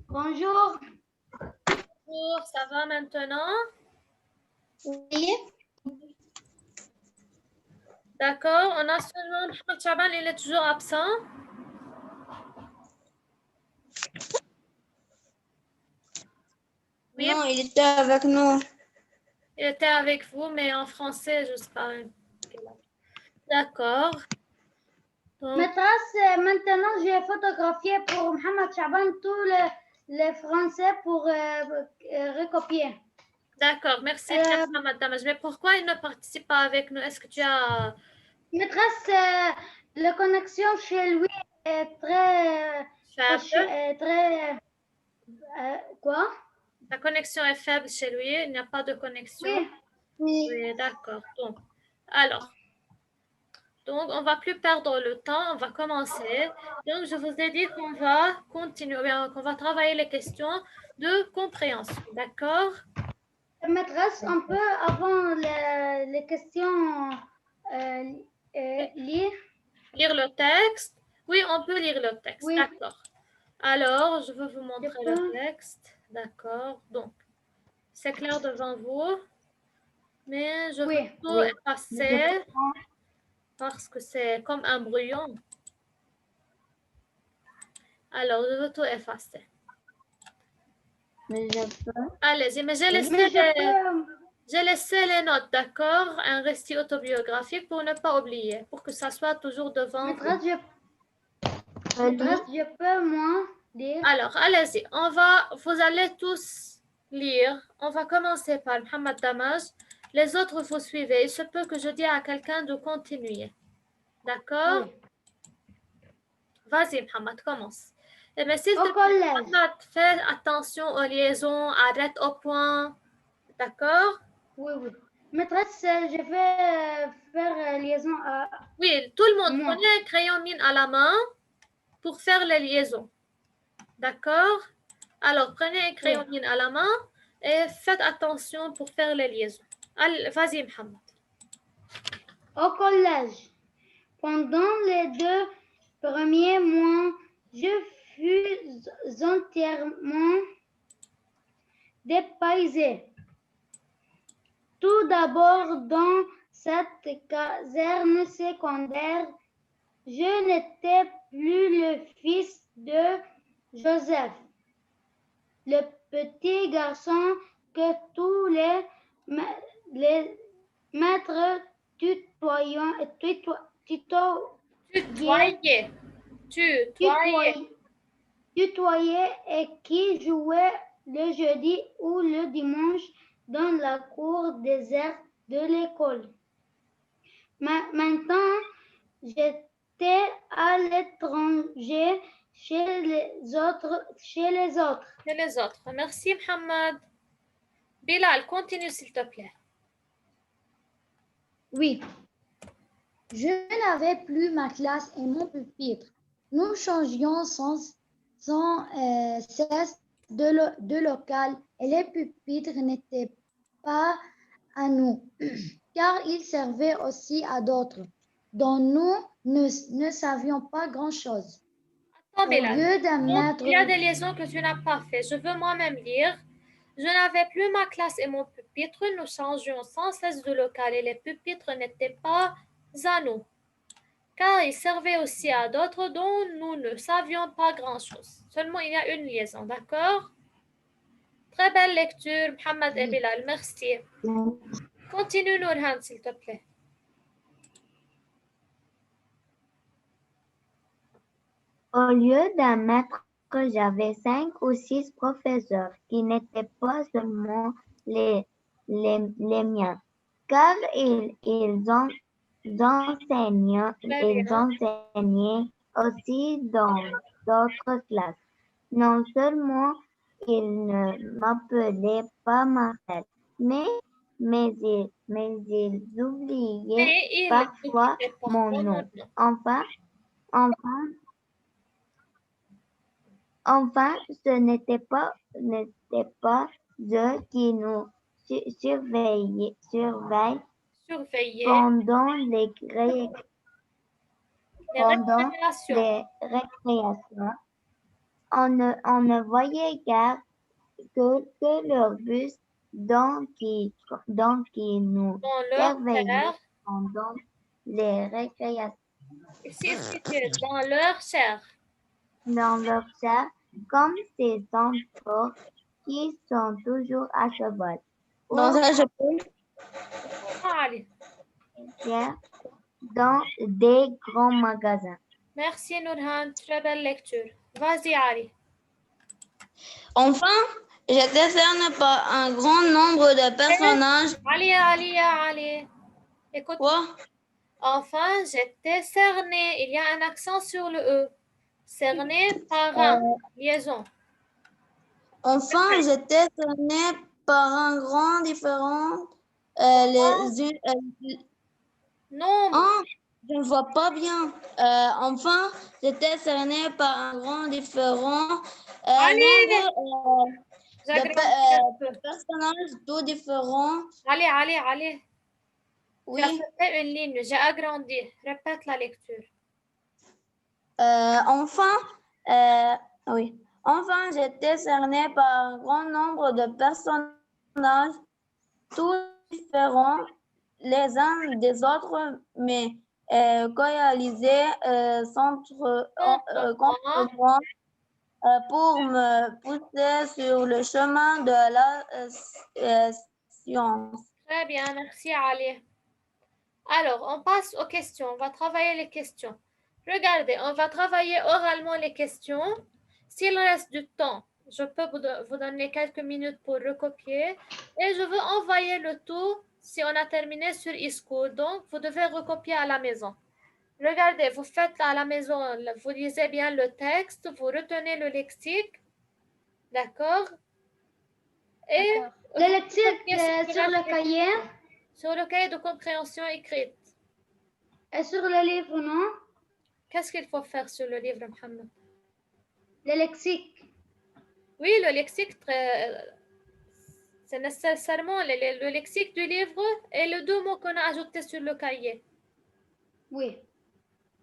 Bonjour. Bonjour, ça va maintenant? Oui. D'accord, on a seulement Mohamed Chaban, il est toujours absent. Oui, Non, il était avec nous. il était avec vous, mais en français, je ne sais pas. D'accord. Donc, Maîtresse, maintenant j'ai photographié pour Mohamed Chaban tous les Français pour recopier. d'accord, merci bien, Mohamed Damaj. Mais pourquoi il ne participe pas avec nous? Est-ce que tu as... Maîtresse, la connexion chez lui est très... faible? Quoi? La connexion est faible chez lui, il n'y a pas de connexion. Oui. Oui. Oui, d'accord. Donc, on va plus perdre le temps, on va commencer. Donc, je vous ai dit qu'on va continuer, qu'on va travailler les questions de compréhension, d'accord? Maîtresse, on peut avant les questions lire? Lire le texte? Oui, on peut lire le texte, Oui. d'accord. Alors, je vais vous montrer le texte, d'accord? Donc, c'est clair devant vous, mais je vais tout effacer parce que c'est comme un brouillon. Alors, je vais tout effacer. Mais je peux. Allez-y, mais j'ai laissé les notes, d'accord? Un récit autobiographique pour ne pas oublier, pour que ça soit toujours devant vous. Maîtresse, je peux, moi, lire? Alors, allez-y, vous allez tous lire. On va commencer par Mohamed Damaj. Les autres, vous suivez. Il se peut que je dise à quelqu'un de continuer. D'accord? Oui. Vas-y, Mohamed, commence. Eh bien, s'il Au te plaît, collège. Mohamed, fais attention aux liaisons, arrête au point. D'accord? Oui, oui. Maîtresse, je vais faire liaison à... Oui, tout le monde, Moi. prenez un crayon mine à la main pour faire les liaisons. D'accord? Alors, prenez un crayon mine à la main et faites attention pour faire les liaisons. Allez, vas-y, Mohamed. Au collège. Pendant les 2 premiers mois, je fus entièrement dépaysé. Tout d'abord, dans cette caserne secondaire, je n'étais plus le fils de Joseph, le petit garçon que tous les maîtres tutoyaient et qui jouaient le jeudi ou le dimanche dans la cour déserte de l'école. Maintenant, j'étais à l'étranger chez les autres. Merci, Mohamed. Bilal, continue, s'il te plaît. Oui. Je n'avais plus ma classe et mon pupitre. Nous changions sans cesse de local et les pupitres n'étaient pas à nous, car ils servaient aussi à d'autres, dont nous ne savions pas grand-chose. Attends, Bilal. Donc, il y a des liaisons que tu n'as pas fait. Je veux moi-même lire. Je n'avais plus ma classe et mon pupitre. Nous changions sans cesse de local et les pupitres n'étaient pas à nous, car ils servaient aussi à d'autres dont nous ne savions pas grand-chose. Seulement, il y a une liaison, d'accord? Très belle lecture, Mohamed et Bilal. Merci. Continue, Nourhan, s'il te plaît. Au lieu d'un maître, j'avais 5 ou 6 professeurs qui n'étaient pas seulement les miens, car ils enseignaient aussi dans d'autres classes. Non seulement ils ne m'appelaient pas Marcel, mais ils oubliaient parfois mon nom. Enfin, ce n'était pas eux qui nous surveillent pendant les récréations. on ne voyait guère que leur bus qui nous Dans leur surveillaient chair. pendant les récréations. Ici, c'est dans leur chair. Dans leur chair, comme ces enfants qui sont toujours à cheval. Dans ça, je peux. Allez. Dans des grands magasins. Merci Nurhan, très belle lecture. Vas-y Ali. Enfin, j'étais cerné par un grand nombre de personnages. Ali. Écoute. Quoi? Enfin, j'étais cerné. Il y a un accent sur le E. Cerné par un. Liaison. Enfin, j'étais cerné par un grand différent. Nombre. Je ne vois pas bien. Enfin, j'étais cerné par un grand différent nombre de personnages tout différents. Allez. Oui. J'ai fait une ligne, j'ai agrandi. Répète la lecture. Enfin, j'étais cerné par un grand nombre de personnages tout différents les uns des autres, mais coalisés contre moi pour me pousser sur le chemin de la science. Très bien, merci Ali. Alors, on passe aux questions. On va travailler les questions. Regardez, on va travailler oralement les questions. S'il reste du temps, je peux vous donner quelques minutes pour recopier. Et je veux envoyer le tout si on a terminé sur eSchool. Donc, vous devez recopier à la maison. Regardez, vous faites à la maison, vous lisez bien le texte, vous retenez le lexique. D'accord? Et le lexique sur le cahier. Sur le cahier de compréhension écrite. Et sur le livre, non? Qu'est-ce qu'il faut faire sur le livre, Mohamed? Le lexique. Oui, le lexique, c'est nécessairement le lexique du livre et les deux mots qu'on a ajoutés sur le cahier. Oui.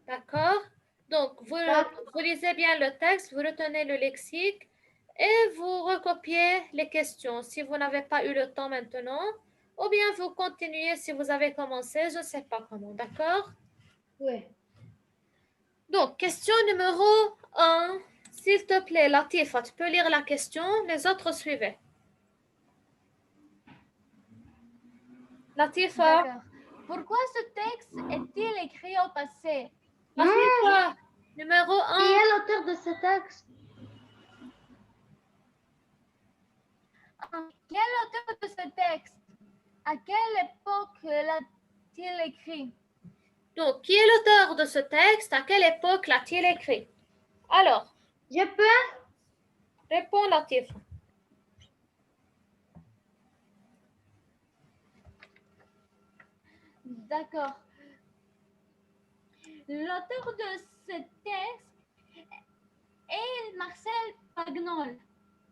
D'accord? Donc, vous lisez bien le texte, vous retenez le lexique et vous recopiez les questions si vous n'avez pas eu le temps maintenant. Ou bien vous continuez si vous avez commencé, je ne sais pas comment, d'accord? Oui. Donc, question numéro 1. S'il te plaît, Latifa, tu peux lire la question, les autres suivez. Latifa. Pourquoi ce texte est-il écrit au passé? Latifa, numéro 1. Qui est l'auteur de ce texte? Qui est l'auteur de ce texte? À quelle époque l'a-t-il écrit? Donc, qui est l'auteur de ce texte? À quelle époque l'a-t-il écrit? Alors, je peux? Réponds, Latifa. D'accord. L'auteur de ce texte est Marcel Pagnol.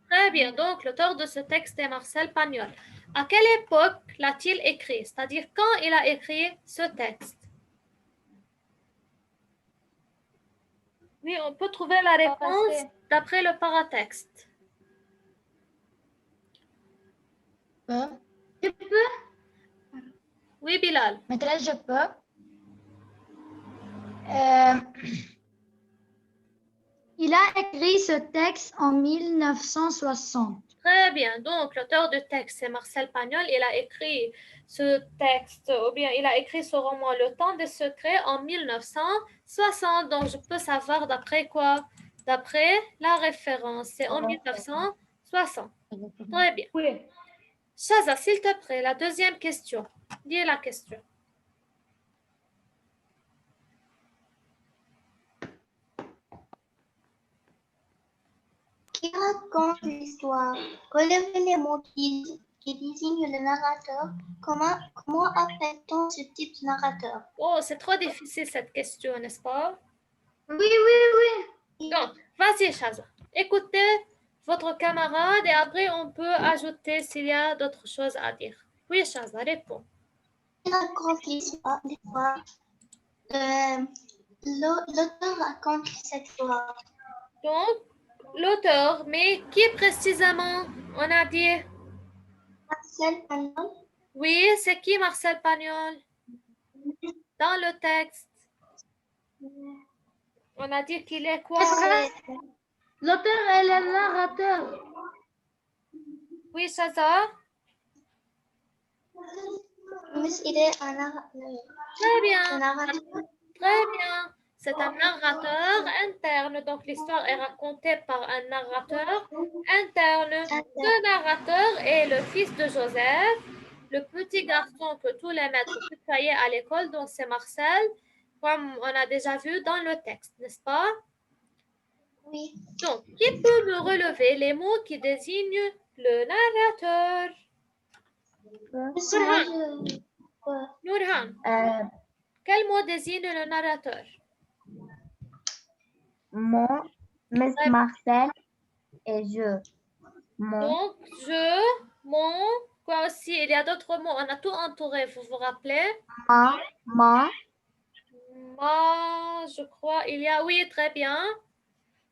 Très bien, donc l'auteur de ce texte est Marcel Pagnol. À quelle époque l'a-t-il écrit? C'est-à-dire quand il a écrit ce texte? Oui, on peut trouver la réponse d'après le paratexte. Je peux? Oui, Bilal. Maîtresse, je peux? Il a écrit ce texte en 1960. Très bien. Donc, l'auteur du texte, c'est Marcel Pagnol. Il a écrit ce texte, ou bien il a écrit ce roman Le Temps des Secrets en 1960. Donc, je peux savoir d'après quoi? D'après la référence. C'est en 1960. Très bien. Oui. Chaza, s'il te plaît, la deuxième question. Dis la question. Qui raconte l'histoire? Relevez les mots qui désignent le narrateur. Comment appelle-t-on ce type de narrateur? Oh, c'est trop difficile cette question, n'est-ce pas? Oui. Donc, vas-y, Chaza. Écoutez votre camarade et après on peut ajouter s'il y a d'autres choses à dire. Oui, Chaza, réponds. Qui raconte l'histoire? L'auteur raconte cette histoire. Donc, L'auteur, mais qui précisément? On a dit. Marcel Pagnol. Oui, c'est qui Marcel Pagnol? Dans le texte. On a dit qu'il est quoi? L'auteur est le narrateur. Oui, Chaza? Miss, il est un Très bien. narrateur. Très bien. C'est un narrateur interne. Donc, l'histoire est racontée par un narrateur interne. Ce narrateur est le fils de Joseph, le petit garçon que tous les maîtres tutoyaient à l'école, donc c'est Marcel, comme on a déjà vu dans le texte, n'est-ce pas? Oui. Donc, qui peut me relever les mots qui désignent le narrateur? Miss, moi, Nourhan, Euh, quel mot désigne le narrateur? Miss Marcel et je. Donc, je, mon, quoi aussi? Il y a d'autres mots. On a tout entouré, vous vous rappelez? Ma, Ma, je crois, il y a, oui, très bien.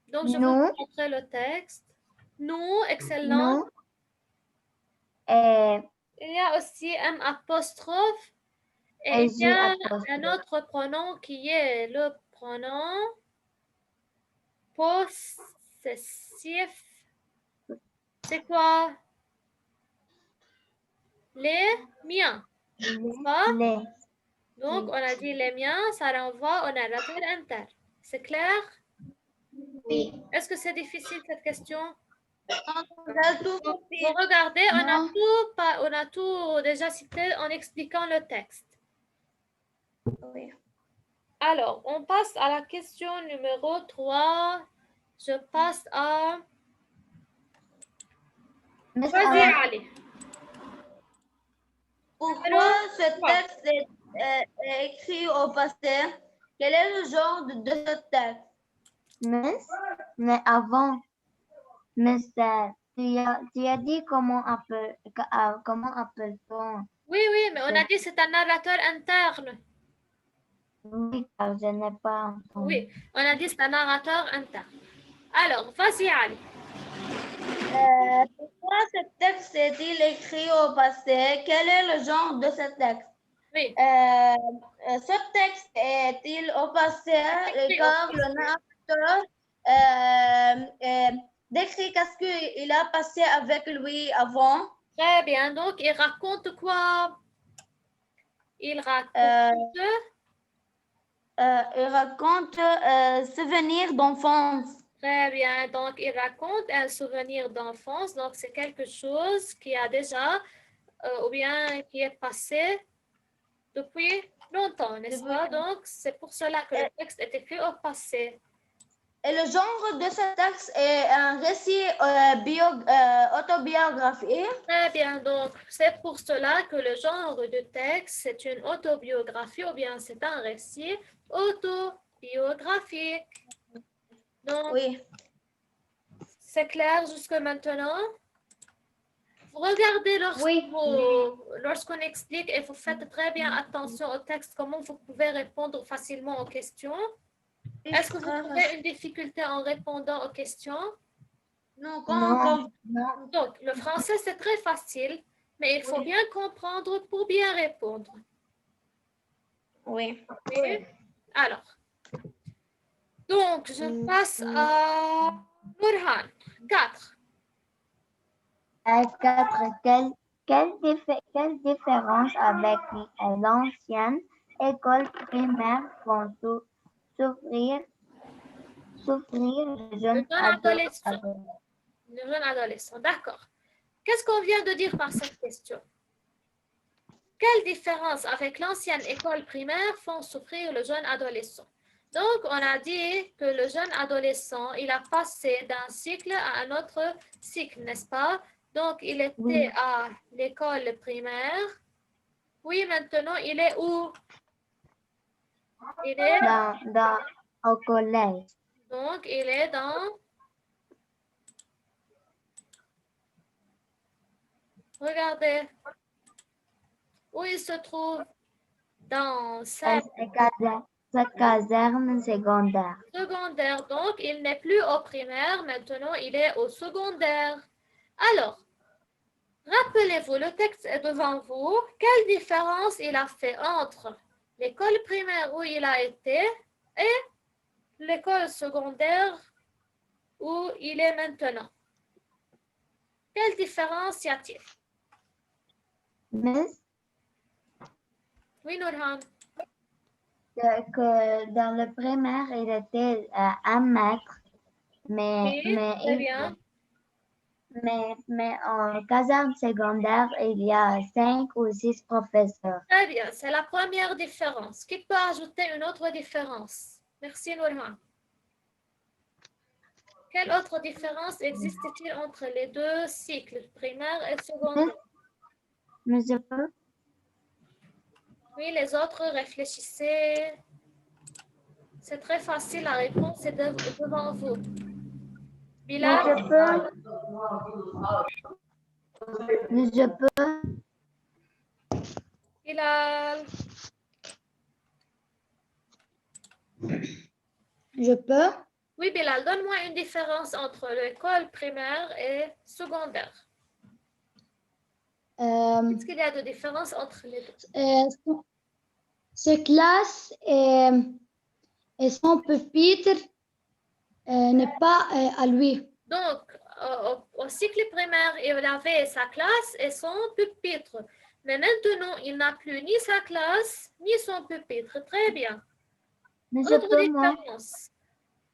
Donc, je vais nous, vous montrer le texte. Nous, excellent. nous, et Il y a aussi un apostrophe. Et il y J a apostrophe. un autre pronom qui est le pronom possessif. C'est quoi? Les miens. n'est-ce pas? les. Donc, on a dit les miens, ça renvoie au narrateur interne. C'est clair? Oui. Est-ce que c'est difficile cette question? Tout Vous regardez, on a tout déjà cité en expliquant le texte. Oui. Alors, on passe à la question numéro 3. Je passe à... Miss Vas-y, Anna, Ali. Pourquoi ce texte est écrit au passé? Quel est le genre de ce texte? Miss, mais avant, Miss, tu as dit comment appelle-t-on? Oui, mais on a dit c'est un narrateur interne. Oui, car je n'ai pas entendu. Oui, on a dit c'est un narrateur interne. Alors, vas-y, Ali. Pourquoi ce texte est-il écrit au passé? Quel est le genre de ce texte? Oui. Ce texte est-il au passé car le narrateur décrit qu'est-ce qu'il a passé avec lui avant. Très bien. Donc, il raconte quoi? Il raconte... Il raconte souvenirs d'enfance. Très bien. Donc, il raconte un souvenir d'enfance. Donc, c'est quelque chose qui a déjà, ou bien qui est passé depuis longtemps, n'est-ce pas? Donc, c'est pour cela que le texte est écrit au passé. Et le genre de ce texte est un récit autobiographique. Très bien. Donc, c'est pour cela que le genre de texte, c'est une autobiographie ou bien c'est un récit autobiographique. Donc, oui. C'est clair jusque maintenant? Vous regardez lorsqu'on explique et vous faites très bien attention au texte, comment vous pouvez répondre facilement aux questions. Est-ce que vous trouvez une difficulté en répondant aux questions? Non, Non. Donc, le français, c'est très facile, mais il faut bien comprendre pour bien répondre. Oui. Oui. Alors, donc, je passe à Nourhan. 4. Quelle différence avec l'ancienne école primaire font souffrir les jeunes adolescents? Le jeune adolescent, d'accord. Qu'est-ce qu'on vient de dire par cette question? Quelle différence avec l'ancienne école primaire font souffrir le jeune adolescent? Donc, on a dit que le jeune adolescent, il a passé d'un cycle à un autre cycle, n'est-ce pas? Donc, il était à l'école primaire. Oui, maintenant, il est où? Il est au collège. Donc, il est dans... Regardez. Où il se trouve? Dans sa caserne secondaire. Secondaire. Donc, il n'est plus au primaire. Maintenant, il est au secondaire. Alors, rappelez-vous, le texte est devant vous. Quelle différence il a fait entre l'école primaire où il a été et l'école secondaire où il est maintenant? Quelle différence y a-t-il? Miss, Oui, Nourhan. que dans le primaire, il était à 1 mètre, mais, Oui, très bien. mais en caserne secondaire, il y a 5 ou 6 professeurs. Très bien, c'est la première différence. Qui peut ajouter une autre différence? Merci, Nourhan. Quelle autre différence existe-t-il entre les deux cycles, primaire et secondaire? Mais je peux? Oui, les autres, réfléchissez. C'est très facile, la réponse est devant vous. Mais Bilal, je peux? Bilal, Je peux? oui, Bilal, donne-moi une différence entre l'école primaire et secondaire. Est-ce qu'il y a de différence entre les deux? Ces classes et son pupitre n'est pas à lui. Donc, au cycle primaire, il avait sa classe et son pupitre. Mais maintenant, il n'a plus ni sa classe, ni son pupitre. Très bien. Mais je Autre peux, moi? différence.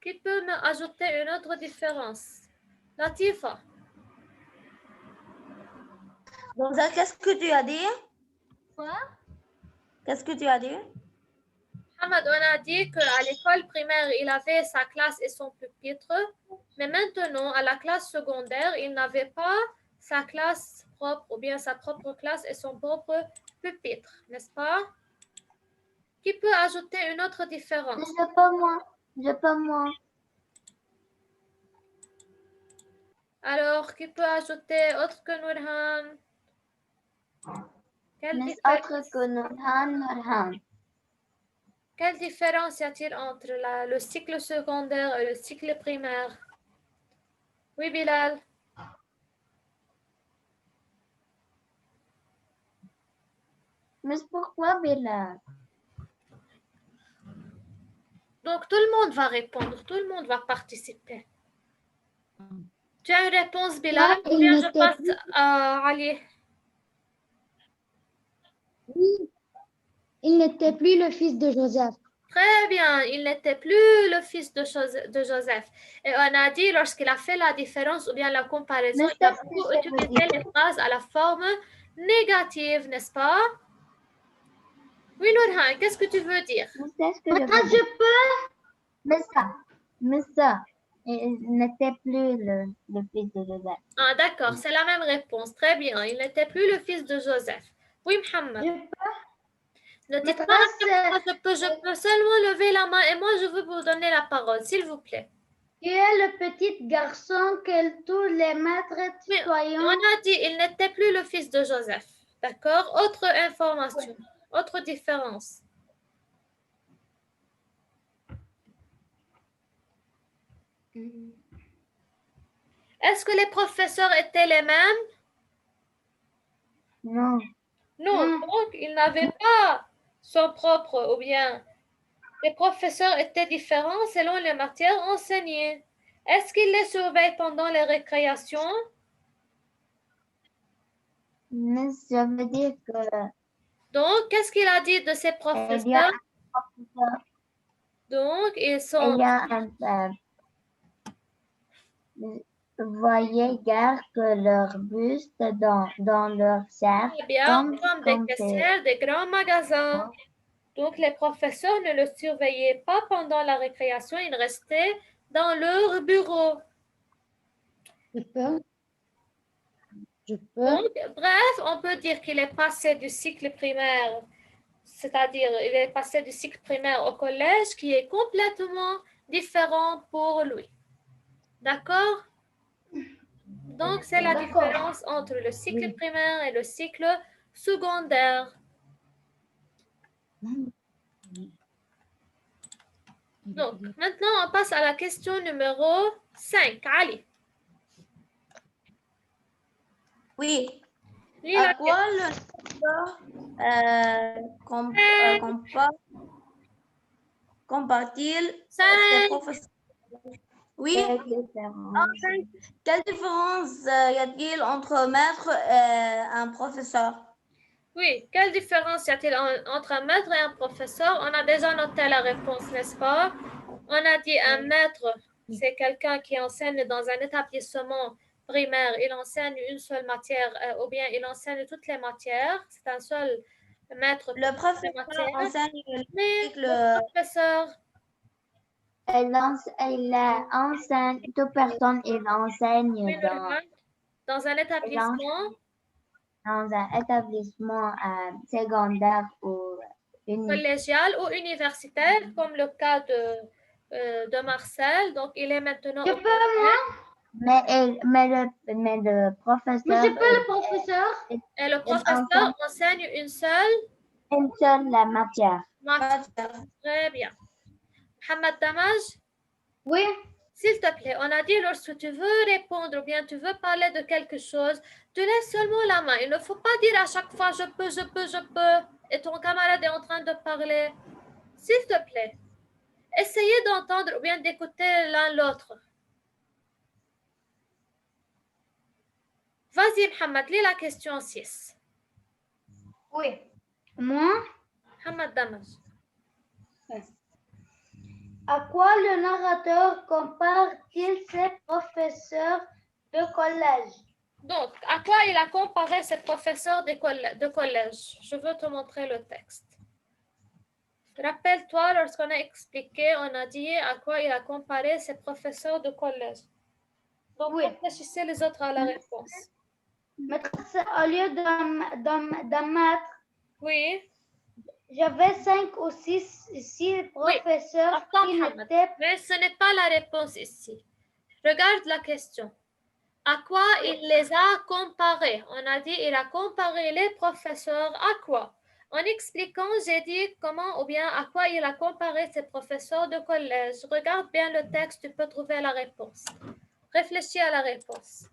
Qui peut me ajouter une autre différence? Latifa. Donc, qu'est-ce que tu as dit? Quoi? Qu'est-ce que tu as dit? Hamad, on a dit qu'à l'école primaire, il avait sa classe et son pupitre. Mais maintenant, à la classe secondaire, il n'avait pas sa classe propre ou bien sa propre classe et son propre pupitre, n'est-ce pas? Qui peut ajouter une autre différence? Je peux, moi? Je peux, moi? Alors, qui peut ajouter autre que Nourhan? Quelle Mais différence? autre que Nurhan. Quelle différence y a-t-il entre le cycle secondaire et le cycle primaire? Oui, Bilal. Mais pourquoi, Bilal? Donc, tout le monde va répondre, tout le monde va participer. Tu as une réponse, Bilal, ou bien je passe à Ali? Oui, il n'était plus le fils de Joseph. Très bien, il n'était plus le fils de Joseph. Et on a dit, lorsqu'il a fait la différence ou bien la comparaison, il a beaucoup utilisé les phrases à la forme négative, n'est-ce pas? Oui, Nourhan, qu'est-ce que tu veux dire? Je peux? Mais ça, il n'était plus le fils de Joseph. Ah, d'accord, c'est la même réponse. Très bien, il n'était plus le fils de Joseph. Oui, Mohamed. Je peux? Ne dites pas Maîtresse, je peux seulement lever la main et moi je veux vous donner la parole, s'il vous plaît. qui est le petit garçon que tous les maîtres Oui, citoyens. on a dit il n'était plus le fils de Joseph. D'accord? Autre information, autre différence. Est-ce que les professeurs étaient les mêmes? Non. Non, donc ils n'avaient pas son propre ou bien les professeurs étaient différents selon les matières enseignées. Est-ce qu'ils les surveillent pendant les récréations? Mais ça veut dire que Donc, qu'est-ce qu'il a dit de ses professeurs? Donc, ils sont... il y a voyez gare que leur buste dans leur cercle. Très bien, comme des caissières des grands magasins. Donc, les professeurs ne le surveillaient pas pendant la récréation, ils restaient dans leur bureau. Je peux? Je peux? Donc, bref, on peut dire qu'il est passé du cycle primaire, c'est-à-dire il est passé du cycle primaire au collège qui est complètement différent pour lui. D'accord? Donc, c'est la différence entre le cycle primaire et le cycle secondaire. Donc, maintenant, on passe à la question numéro 5. Ali, Oui. lis À la quoi question. le compare-t-il ses 5. professeurs? Oui. Quelle différence? Quelle différence y a-t-il entre maître et un professeur? Oui, quelle différence y a-t-il entre un maître et un professeur? On a déjà noté la réponse, n'est-ce pas? On a dit un maître, c'est quelqu'un qui enseigne dans un établissement primaire. Il enseigne une seule matière ou bien il enseigne toutes les matières. C'est un seul maître pour Le toutes les professeur matières. enseigne Mais le le professeur, Elle enseigne, toute personne, il enseigne dans un établissement dans un établissement secondaire ou collégial ou universitaire, comme le cas de Marcel. Donc, il est maintenant Je au peux, collège. mais le Mais professeur, c'est pas le professeur. Et le il professeur enseigne une seule une seule matière. matière. Très bien. Mohamed Damaj, Oui. s'il te plaît, on a dit lorsque tu veux répondre ou bien tu veux parler de quelque chose, tu laisses seulement la main. Il ne faut pas dire à chaque fois je peux, je peux, je peux. Et ton camarade est en train de parler. S'il te plaît, essayez d'entendre ou bien d'écouter l'un l'autre. Vas-y, Mohamed, lis la question 6. Oui. Moi, Mohamed Damaj. à quoi le narrateur compare-t-il ses professeurs de collège? Donc, à quoi il a comparé ses professeurs de collège? Je veux te montrer le texte. Rappelle-toi, lorsqu'on a expliqué, on a dit à quoi il a comparé ses professeurs de collège. Donc, Oui. réfléchissez les autres à la réponse. Maîtresse, au lieu d'un maître, Oui. j'avais 5 ou 6 professeurs Attends, qui Mohamed. n'étaient Mais ce n'est pas la réponse ici. Regarde la question. À quoi il les a comparés? On a dit il a comparé les professeurs à quoi? En expliquant, j'ai dit comment ou bien à quoi il a comparé ses professeurs de collège. Regarde bien le texte, tu peux trouver la réponse. Réfléchis à la réponse.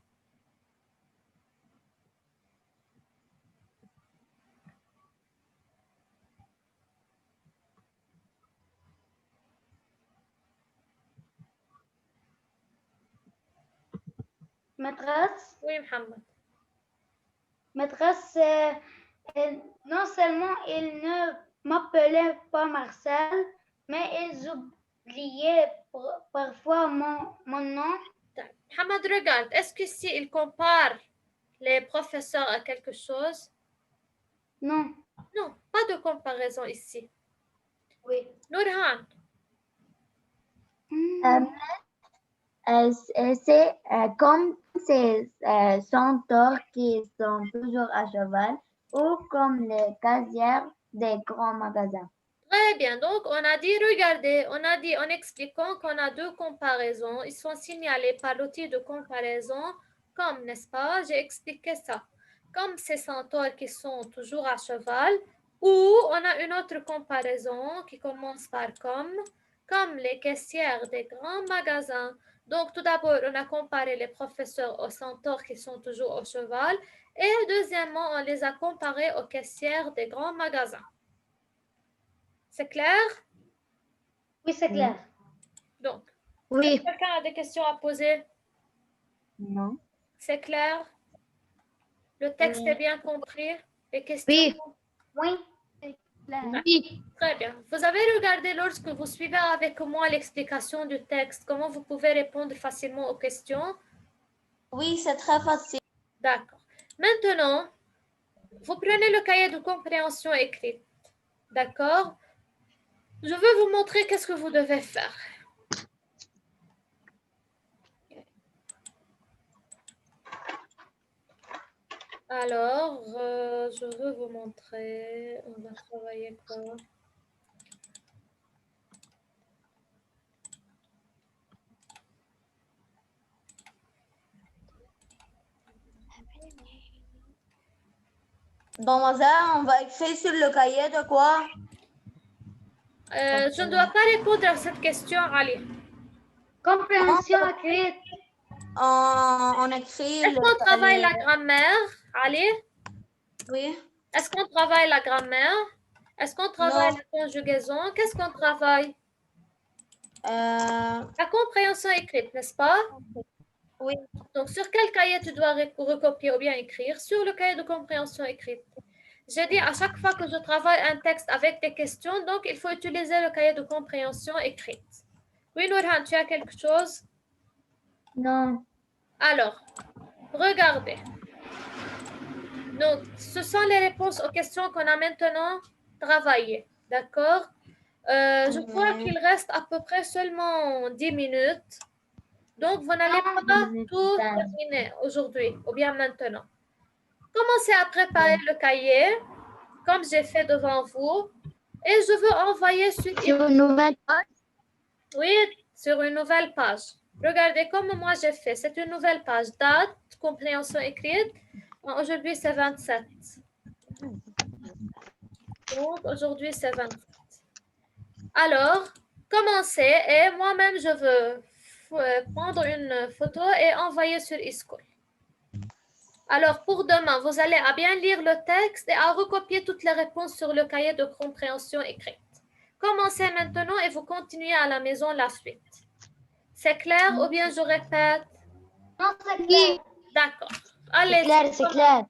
maîtresses. Oui, Mohamed. Maîtresse, non seulement ils ne m'appelaient pas Marcel, mais ils oubliaient parfois mon nom. Mohamed, regarde, est-ce qu'ici il compare les professeurs à quelque chose? Non. Non, pas de comparaison ici. Oui. Nourhan. C'est comme ces centaures qui sont toujours à cheval ou comme les casières des grands magasins. Très bien, donc on a dit, regardez, on a dit en expliquant qu'on a deux comparaisons, ils sont signalés par l'outil de comparaison, comme, n'est-ce pas, j'ai expliqué ça, comme ces centaures qui sont toujours à cheval, ou on a une autre comparaison qui commence par comme les caissières des grands magasins. Donc tout d'abord, on a comparé les professeurs aux centaures qui sont toujours au cheval, et deuxièmement, on les a comparés aux caissières des grands magasins. C'est clair? Oui, c'est clair. Donc, Oui. quelqu'un a des questions à poser? Non. C'est clair? Le texte est bien compris? Les questions? Oui. Oui. Oui. Très bien. Vous avez regardé lorsque vous suivez avec moi l'explication du texte, comment vous pouvez répondre facilement aux questions? Oui, c'est très facile. D'accord. Maintenant, vous prenez le cahier de compréhension écrite. D'accord? Je veux vous montrer qu'est-ce que vous devez faire. Alors, je veux vous montrer. On va travailler quoi? Mademoiselle, on va écrire sur le cahier de quoi? Je ne dois pas répondre à cette question, Ali. Compréhension écrite. On écrit Est-ce qu'on travaille la grammaire, Ali? Oui. Est-ce qu'on travaille la grammaire? Est-ce qu'on travaille Non. la conjugaison? Qu'est-ce qu'on travaille? La compréhension écrite, n'est-ce pas? Oui. Donc, sur quel cahier tu dois recopier ou bien écrire? Sur le cahier de compréhension écrite. J'ai dit à chaque fois que je travaille un texte avec des questions, donc il faut utiliser le cahier de compréhension écrite. Oui, Nourhan, tu as quelque chose? Non. Alors, regardez. Donc, ce sont les réponses aux questions qu'on a maintenant travaillées. D'accord? Je crois qu'il reste à peu près seulement 10 minutes. Donc, vous n'allez pas tout terminer aujourd'hui ou bien maintenant. Commencez à préparer le cahier, comme j'ai fait devant vous. Et je veux envoyer Sur une nouvelle page? Oui, sur une nouvelle page. Regardez comme moi j'ai fait. C'est une nouvelle page. Date, compréhension écrite. Aujourd'hui, c'est 27. Donc, aujourd'hui, c'est 27. Alors, commencez et moi-même, je veux prendre une photo et envoyer sur eSchool. Alors, pour demain, vous allez à bien lire le texte et à recopier toutes les réponses sur le cahier de compréhension écrite. Commencez maintenant et vous continuez à la maison la suite. C'est clair ou bien je répète? Non, c'est clair. D'accord. C'est Allez. clair, c'est clair.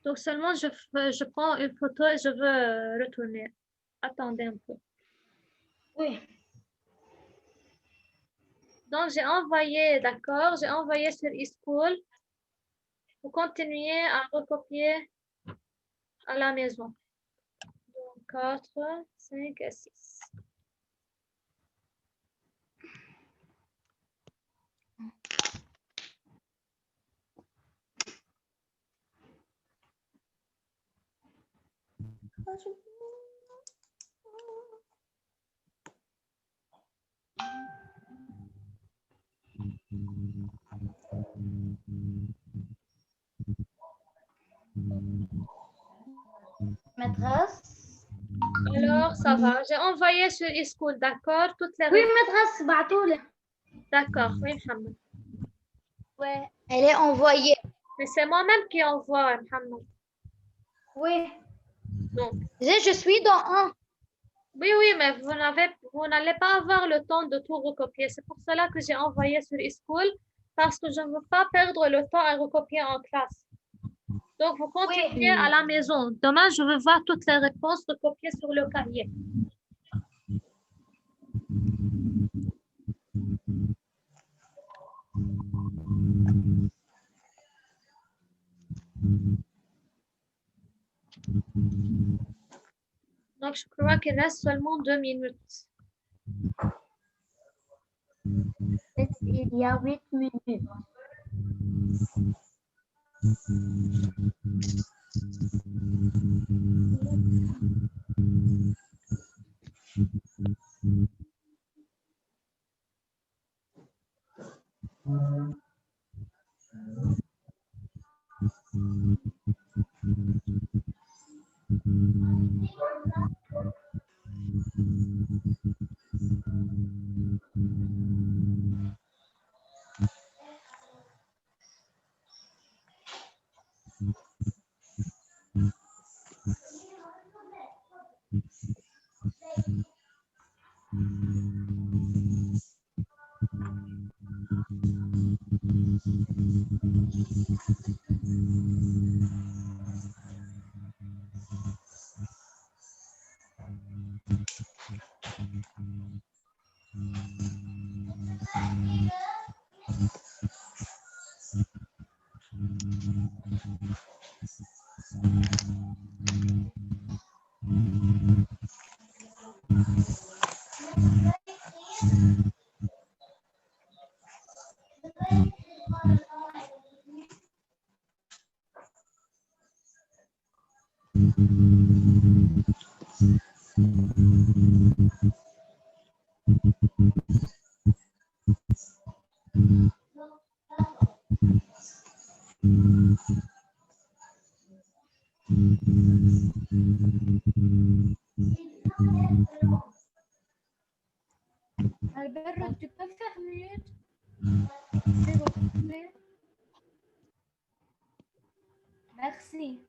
Donc seulement je prends une photo et je veux retourner. Attendez un peu. Oui. Donc j'ai envoyé, d'accord, j'ai envoyé sur eSchool. Vous continuez à recopier à la maison. Donc 4, 5 et 6. maîtresse. Alors, ça va. J'ai envoyé sur e-school, d'accord? Toutes les Oui, réponses. maîtresse, بعتولي. D'accord, oui, Mohamed. Ouais. Elle est envoyée. Mais c'est moi-même qui envoie, Mohamed. Oui. Donc, Je suis dans un. oui, oui, mais vous n'allez pas avoir le temps de tout recopier. C'est pour cela que j'ai envoyé sur e-school, parce que je ne veux pas perdre le temps à recopier en classe. Donc, vous continuez à la maison. Demain, je veux voir toutes les réponses recopiées sur le cahier. Donc, je crois qu'il reste seulement 2 minutes. Il y a 8 minutes. Albert, tu peux faire mute? S'il vous plaît. Merci.